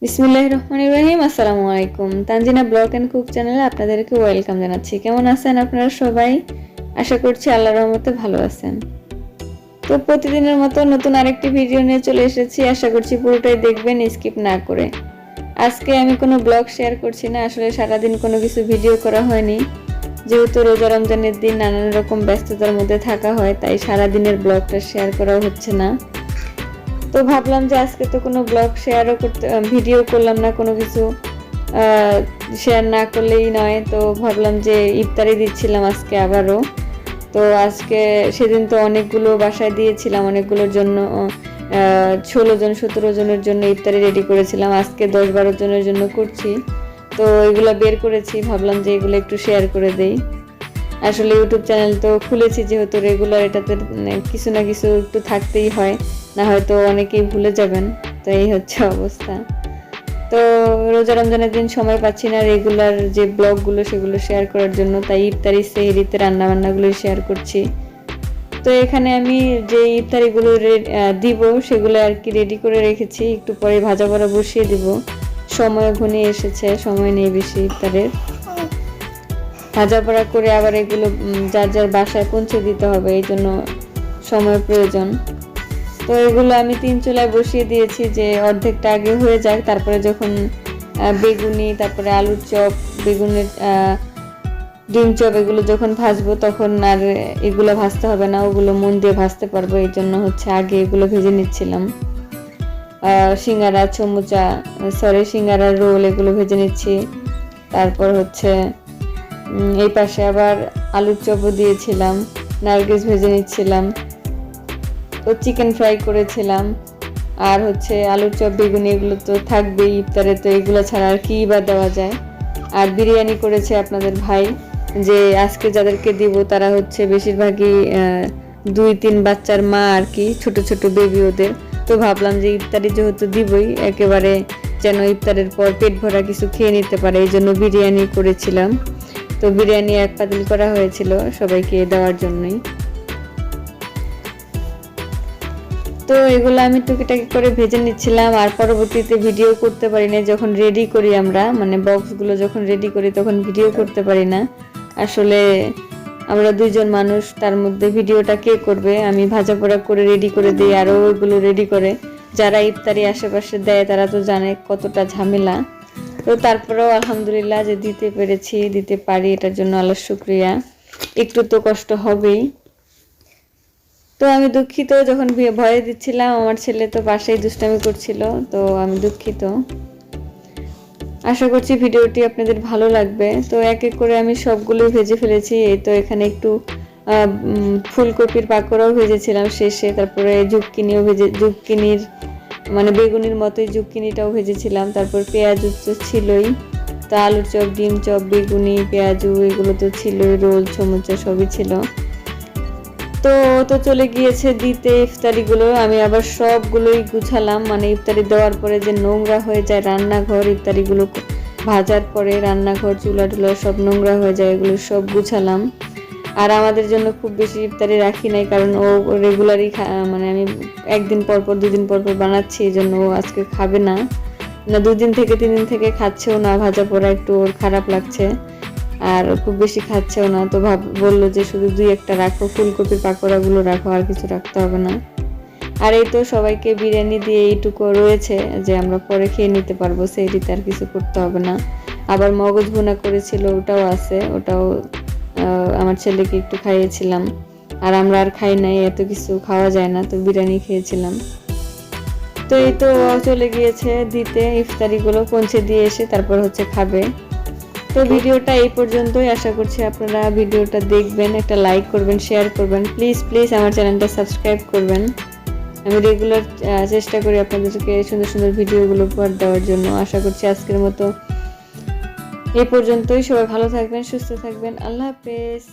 বিসমিল্লাহিররহমানিররহিম। আসসালামু আলাইকুম। Tanzina blog and cook চ্যানেলে আপনাদেরকে ওয়েলকাম জানাচ্ছি। কেমন আছেন আপনারা সবাই? আশা করছি আল্লাহর রহমতে ভালো আছেন। তো প্রতিদিনের মতো নতুন আরেকটি ভিডিও নিয়ে চলে এসেছি। আশা করছি পুরোটাই দেখবেন, স্কিপ না করে। আজকে আমি কোনো ব্লগ শেয়ার করছি না, আসলে সারাদিন কোনো কিছু ভিডিও করা হয়নি। যেহেতু রোজা রমজানের দিন নানান রকম ব্যস্ততার মধ্যে থাকা হয়, তাই সারাদিনের ব্লগটা শেয়ার করা হচ্ছে না। তো ভাবলাম যে আজকে তো কোনো ব্লগ শেয়ারও করতে, ভিডিও করলাম না, কোনো কিছু শেয়ার না করলেই নয়। তো ভাবলাম যে ইফতারি দিচ্ছিলাম আজকে আবারও। তো আজকে সেদিন তো অনেকগুলো বাসায় দিয়েছিলাম, অনেকগুলোর জন্য 16 জন 17 জনের জন্য ইফতারি রেডি করেছিলাম। আজকে 10-12 জনের জন্য করছি। তো এগুলো বের করেছি, ভাবলাম যে এগুলো একটু শেয়ার করে দেই। আসলে ইউটিউব চ্যানেল তো খুলেছি যেহেতু রেগুলার, এটাতে কিছু না কিছু একটু থাকতেই হয়, না হয়তো অনেকেই ভুলে যাবেন। তো এই হচ্ছে অবস্থা। তো রোজা রমজানের দিন সময় পাচ্ছি না রেগুলার যে ব্লগগুলো সেগুলো শেয়ার করার জন্য, তাই ইফতারি সেহরিতে রান্নাবান্নাগুলো শেয়ার করছি। তো এখানে আমি যে ইফতারিগুলো দিব সেগুলো আর কি রেডি করে রেখেছি, একটু পরে ভাজা পড়া বসিয়ে দিব। সময় ঘনিয়ে এসেছে, সময় নেই বেশি ইফতারের। ভাজা পড়া করে আবার এগুলো যার যার বাসায় পৌঁছে দিতে হবে, এই জন্য সময় প্রয়োজন। তো এগুলো আমি 3 চুলায় বসিয়ে দিয়েছি, যে অর্ধেকটা আগে হয়ে যাক, তারপরে যখন বেগুনি, তারপরে আলুর চপ, বেগুনের ডিম চপ এগুলো যখন ভাজবো তখন আর এগুলো ভাজতে হবে না, ওগুলো মন দিয়ে ভাজতে পারবো। এই জন্য হচ্ছে আগে এগুলো ভেজে নিচ্ছিলাম। সিঙ্গারা, সিঙ্গারা, রোল এগুলো ভেজে নিচ্ছি। তারপর হচ্ছে এই পাশে আবার আলুর চপও দিয়েছিলাম, নারকেল ভেজে নিচ্ছিলাম। তো চিকেন ফ্রাই করেছিলাম, আর হচ্ছে আলুর চপ, বেগুনি এগুলো তো থাকবেই ইফতারে, তো এগুলো ছাড়া আর কি বা দেওয়া যায়। আর বিরিয়ানি করেছে আপনাদের ভাই, যে আজকে যাদেরকে দিব তারা হচ্ছে বেশিরভাগই 2-3 বাচ্চার মা আর কি, ছোট ছোট বেবি ওদের। তো ভাবলাম যে ইফতারি যেহেতু দিবই, একেবারে যেন ইফতারের পর পেট ভরা কিছু খেয়ে নিতে পারে, এই জন্য বিরিয়ানি করেছিলাম। তো বিরিয়ানি 1 পাতিল করা হয়েছিল সবাইকে দেওয়ার জন্যই। তো এগুলো আমি টুকিটাকি করে ভেজে নিচ্ছিলাম, আর পরবর্তীতে ভিডিও করতে পারি না। যখন রেডি করি আমরা, মানে বক্সগুলো যখন রেডি করি তখন ভিডিও করতে পারি না। আসলে আমরা 2 জন মানুষ, তার মধ্যে ভিডিওটা কে করবে? আমি ভাজা পোড়া করে রেডি করে দিই, আরও ওইগুলো রেডি করে যারা ইফতারি আশেপাশে দেয় তারা তো জানে কতটা ঝামেলা। তো তারপরেও আলহামদুলিল্লাহ যে দিতে পেরেছি, দিতে পারি, এটার জন্য আল্লাহর শুকরিয়া। একটু তো কষ্ট হবেই। তো আমি দুঃখিত, যখন ভয়ে দিচ্ছিলাম আমার ছেলে তো পাশেই দুষ্টামি করছিল, তো আমি দুঃখিত। আশা করছি ভিডিওটি আপনাদের ভালো লাগবে। তো এক এক করে আমি সবগুলোই ভেজে ফেলেছি। এই তো এখানে একটু ফুলকপির পাকোড়াও ভেজেছিলাম শেষে, তারপরে জুক্কিনির মানে বেগুনির মতোই জুক্কিনিটাও ভেজেছিলাম। তারপর পেঁয়াজ তো ছিলই, তো আলুর চপ, ডিম চপ, বেগুনি, পেঁয়াজু এগুলো তো ছিলই, রোল, সমুচা সবই ছিল। তো চলে গিয়েছে দিতে ইফতারিগুলো। আমি আবার সবগুলোই গুছালাম, মানে ইফতারি দেওয়ার পরে যে নোংরা হয়ে যায় রান্নাঘর, ইফতারিগুলো ভাজার পরে রান্নাঘর, চুলা টুলা সব নোংরা হয়ে যায়, এগুলো সব গুছালাম। আর আমাদের জন্য খুব বেশি ইফতারি রাখি নাই, কারণ ও রেগুলারই মানে আমি 1 দিন পর পর 2 দিন পর পর বানাচ্ছি, এই জন্য ও আজকে খাবে না। 2 দিন থেকে 3 দিন থেকে খাচ্ছেও না, ভাজা পোড়া একটু ওর খারাপ লাগছে, আর খুব বেশি খাচ্ছেও না। তো বললো যে শুধু 2-1টা রাখো, ফুলকপির পাকোড়াগুলো রাখো, আর কিছু রাখতে হবে না। আর এই তো সবাইকে বিরিয়ানি দিয়ে এইটুকু রয়েছে যে আমরা পরে খেয়ে নিতে পারবো, সেই রীতি আর কিছু করতে হবে না। আবার মগজ ভুনা করেছিল, ওটাও আছে, ওটাও আমার ছেলেকে একটু খাইয়েছিলাম। আর আমরা আর খাই নাই, এত কিছু খাওয়া যায় না, তো বিরিয়ানি খেয়েছিলাম। তো এই তো চলে গিয়েছে দিতে, ইফতারিগুলো পৌঁছে দিয়ে এসে তারপর হচ্ছে খাবে। তো ভিডিওটা এই পর্যন্তই। আশা করছি আপনারা ভিডিওটা দেখবেন, একটা লাইক করবেন, শেয়ার করবেন, প্লিজ আমার চ্যানেলটা সাবস্ক্রাইব করবেন। আমি রেগুলার চেষ্টা করি আপনাদেরকে সুন্দর সুন্দর ভিডিওগুলো উপহার দেওয়ার জন্য। আশা করছি আজকের মতো এই পর্যন্তই। সবাই ভালো থাকবেন, সুস্থ থাকবেন। আল্লাহ হাফেজ।